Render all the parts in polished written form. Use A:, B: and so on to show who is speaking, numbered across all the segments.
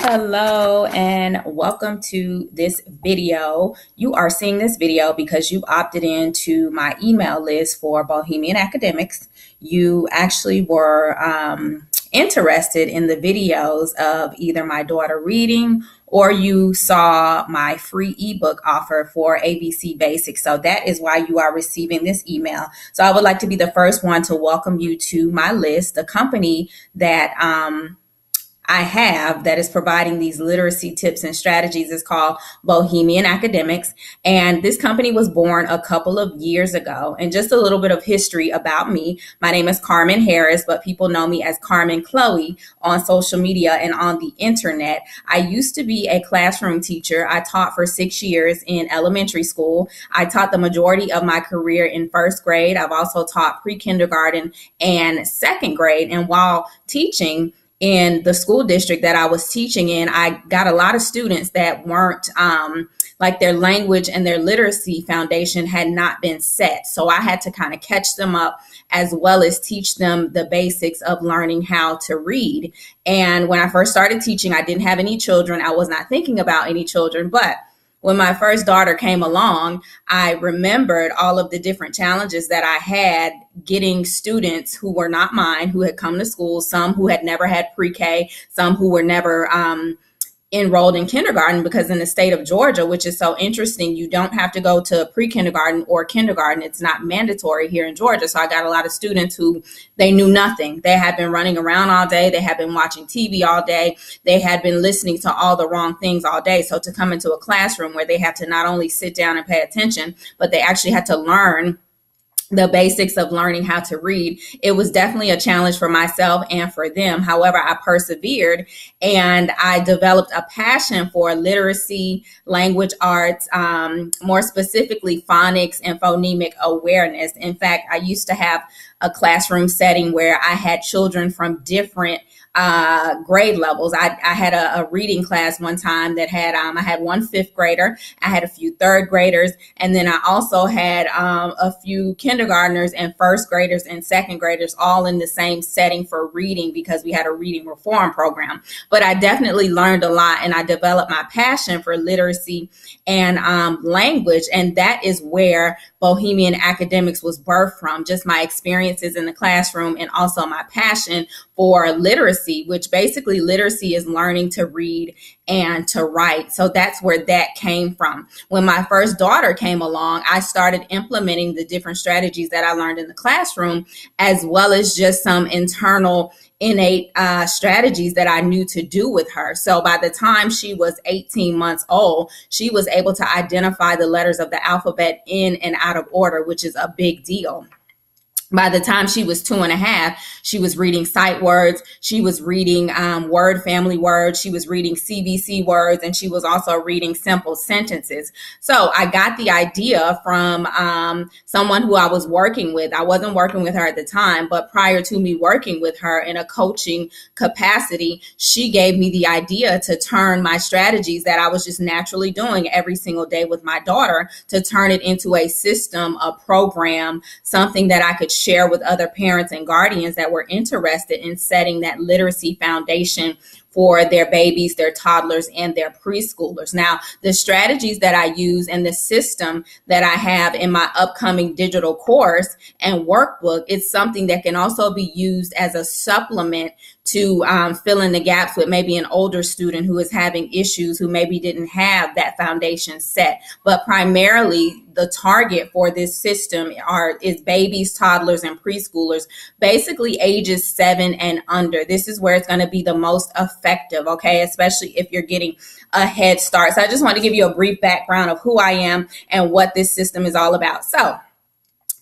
A: Hello and welcome to this video. You are seeing this video because you opted into my email list for Bohemian Academics. You actually were interested in the videos of either my daughter reading or you saw my free ebook offer for ABC Basics. So that is why you are receiving this email. So I would like to be the first one to welcome you to my list. The company that I have that is providing these literacy tips and strategies is called Bohemian Academics. And this company was born a couple of years ago. And just a little bit of history about me. My name is Carmen Harris, but people know me as Carmen Chloe on social media and on the internet. I used to be a classroom teacher. I taught for 6 years in elementary school. I taught the majority of my career in first grade. I've also taught pre-kindergarten and second grade. And while teaching, in the school district that I was teaching in, I got a lot of students that weren't like their language and their literacy foundation had not been set. So I had to kind of catch them up as well as teach them the basics of learning how to read. And when I first started teaching, I didn't have any children. I was not thinking about any children, but when my first daughter came along, I remembered all of the different challenges that I had getting students who were not mine, who had come to school, some who had never had pre-K, some who were never enrolled in kindergarten, because in the state of Georgia, which is so interesting, you don't have to go to pre-kindergarten or kindergarten. It's not mandatory here in Georgia. So I got a lot of students who they knew nothing. They had been running around all day. They had been watching TV all day. They had been listening to all the wrong things all day. So to come into a classroom where they had to not only sit down and pay attention, but they actually had to learn the basics of learning how to read. It was definitely a challenge for myself and for them. However, I persevered and I developed a passion for literacy, language arts, more specifically phonics and phonemic awareness. In fact, I used to have a classroom setting where I had children from different grade levels. I had a reading class one time that had, I had one fifth grader, I had a few third graders, and then I also had a few kindergartners and first graders and second graders all in the same setting for reading because we had a reading reform program. But I definitely learned a lot and I developed my passion for literacy and language. And that is where Bohemian Academics was birthed from, just my experiences in the classroom and also my passion for literacy, which basically literacy is learning to read and to write. So that's where that came from. When my first daughter came along, I started implementing the different strategies that I learned in the classroom, as well as just some internal innate strategies that I knew to do with her. So by the time she was 18 months old, she was able to identify the letters of the alphabet in and out of order, which is a big deal. By the time she was 2.5, she was reading sight words. She was reading word family words. She was reading CVC words, and she was also reading simple sentences. So I got the idea from someone who I was working with. I wasn't working with her at the time, but prior to me working with her in a coaching capacity, she gave me the idea to turn my strategies that I was just naturally doing every single day with my daughter, to turn it into a system, a program, something that I could share with other parents and guardians that were interested in setting that literacy foundation for their babies, their toddlers, and their preschoolers. Now, the strategies that I use and the system that I have in my upcoming digital course and workbook is something that can also be used as a supplement to fill in the gaps with maybe an older student who is having issues, who maybe didn't have that foundation set. But primarily, the target for this system is babies, toddlers, and preschoolers, basically ages 7 and under. This is where it's going to be the most effective, okay, especially if you're getting a head start. So I just want to give you a brief background of who I am and what this system is all about. So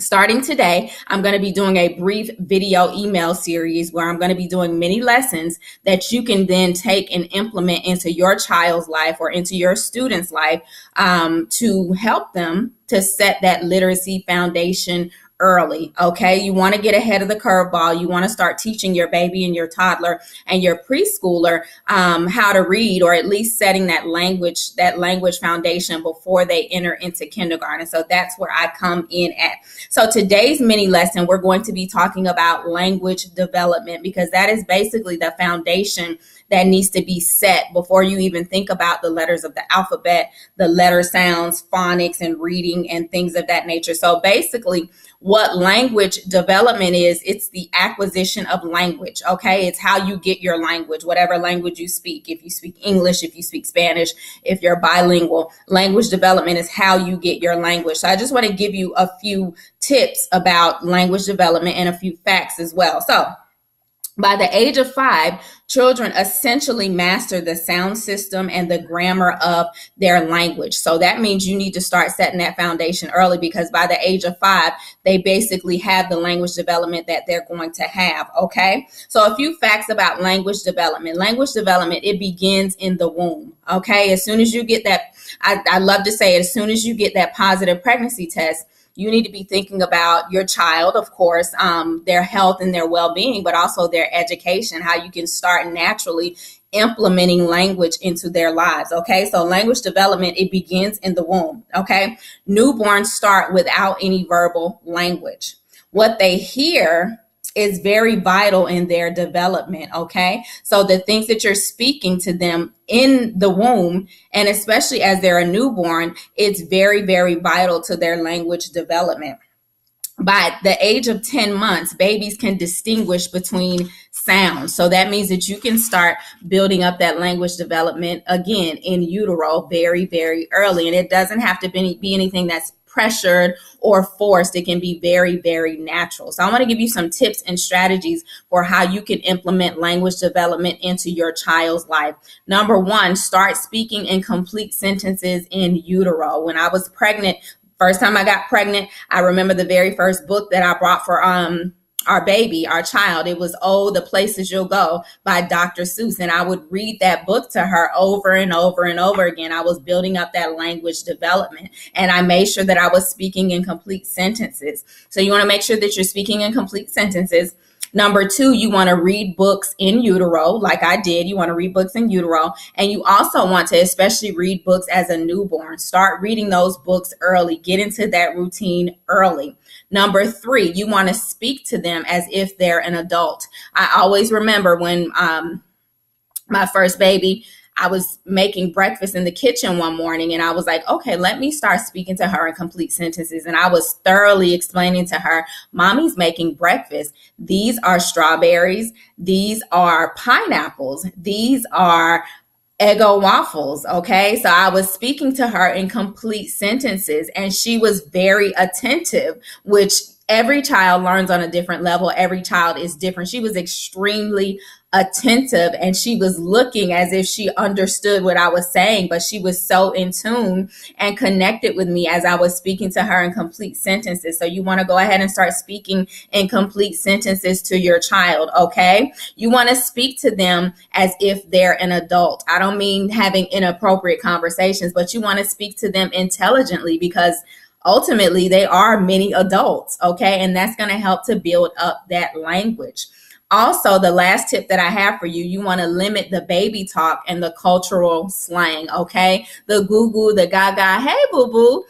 A: starting today, I'm going to be doing a brief video email series where I'm going to be doing many lessons that you can then take and implement into your child's life or into your student's life to help them to set that literacy foundation early. Okay. You want to get ahead of the curveball. You want to start teaching your baby and your toddler and your preschooler how to read, or at least setting that language foundation before they enter into kindergarten. So that's where I come in at. So today's mini lesson, we're going to be talking about language development, because that is basically the foundation that needs to be set before you even think about the letters of the alphabet, the letter sounds, phonics, and reading and things of that nature. So basically, what language development is, it's the acquisition of language, okay? It's how you get your language, whatever language you speak. If you speak English, if you speak Spanish, if you're bilingual, language development is how you get your language. So I just want to give you a few tips about language development and a few facts as well. So by the age of 5, children essentially master the sound system and the grammar of their language. So that means you need to start setting that foundation early, because by the age of 5, they basically have the language development that they're going to have, okay? So a few facts about language development. Language development, it begins in the womb, okay? As soon as you get that, I love to say, as soon as you get that positive pregnancy test, you need to be thinking about your child, of course, their health and their well-being, but also their education, how you can start naturally implementing language into their lives, okay? So language development, it begins in the womb, okay? Newborns start without any verbal language. What they hear is very vital in their development, okay? So the things that you're speaking to them in the womb, and especially as they're a newborn, it's very, very vital to their language development. By the age of 10 months, babies can distinguish between sounds. So that means that you can start building up that language development, again, in utero very, very early. And it doesn't have to be anything that's pressured or forced. It can be very, very natural. So I want to give you some tips and strategies for how you can implement language development into your child's life. Number 1, start speaking in complete sentences in utero. When I was pregnant, first time I got pregnant, I remember the very first book that I brought for our baby, our child. It was Oh, the Places You'll Go by Dr. Seuss. And I would read that book to her over and over and over again. I was building up that language development, and I made sure that I was speaking in complete sentences. So you want to make sure that you're speaking in complete sentences. Number 2, you want to read books in utero, like I did. You want to read books in utero. And you also want to especially read books as a newborn. Start reading those books early. Get into that routine early. Number 3, you want to speak to them as if they're an adult. I always remember when my first baby, I was making breakfast in the kitchen one morning, and I was like, okay, let me start speaking to her in complete sentences. And I was thoroughly explaining to her, Mommy's making breakfast. These are strawberries. These are pineapples. These are Eggo waffles. Okay. So I was speaking to her in complete sentences, and she was very attentive, which every child learns on a different level. Every child is different. She was extremely attentive, and she was looking as if she understood what I was saying, but she was so in tune and connected with me as I was speaking to her in complete sentences. So you want to go ahead and start speaking in complete sentences to your child, okay? You want to speak to them as if they're an adult. I don't mean having inappropriate conversations, but you want to speak to them intelligently, because ultimately they are mini adults, okay? And that's going to help to build up that language. Also, the last tip that I have for you, you want to limit the baby talk and the cultural slang, okay? The goo-goo, the gaga, hey, boo-boo,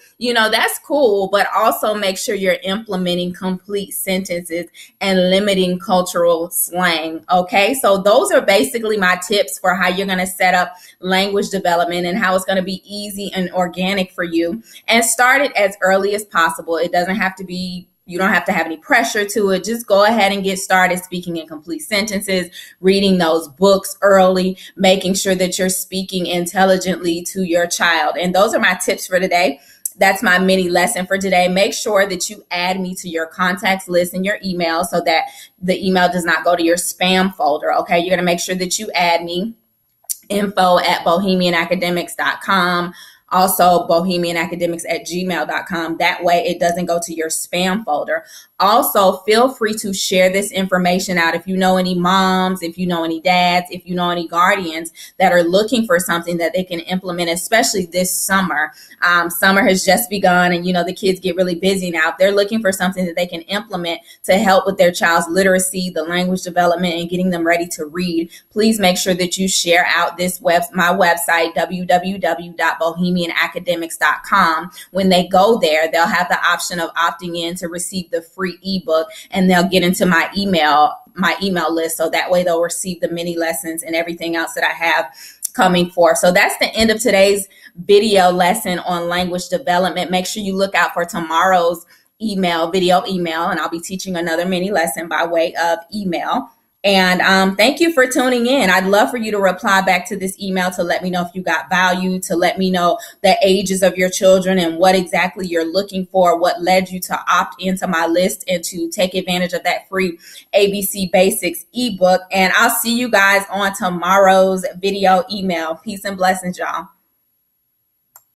A: that's cool, but also make sure you're implementing complete sentences and limiting cultural slang, okay? So those are basically my tips for how you're going to set up language development and how it's going to be easy and organic for you. And start it as early as possible. It doesn't have to be You don't have to have any pressure to it. Just go ahead and get started speaking in complete sentences, reading those books early, making sure that you're speaking intelligently to your child. And those are my tips for today. That's my mini lesson for today. Make sure that you add me to your contacts list in your email so that the email does not go to your spam folder. Okay, you're going to make sure that you add me, info@bohemianacademics.com. Also, bohemianacademics@gmail.com. That way it doesn't go to your spam folder. Also, feel free to share this information out. If you know any moms, if you know any dads, if you know any guardians that are looking for something that they can implement, especially this summer. Summer has just begun, and the kids get really busy now. If they're looking for something that they can implement to help with their child's literacy, the language development, and getting them ready to read, please make sure that you share out my website, www.bohemianacademics.com. When they go there, they'll have the option of opting in to receive the free ebook, and they'll get into my email my email list. So that way they'll receive the mini lessons and everything else that I have coming forth. So that's the end of today's video lesson on language development. Make sure you look out for tomorrow's video email, and I'll be teaching another mini lesson by way of email. And thank you for tuning in. I'd love for you to reply back to this email to let me know if you got value, to let me know the ages of your children and what exactly you're looking for, what led you to opt into my list and to take advantage of that free ABC Basics ebook. And I'll see you guys on tomorrow's video email. Peace and blessings, y'all.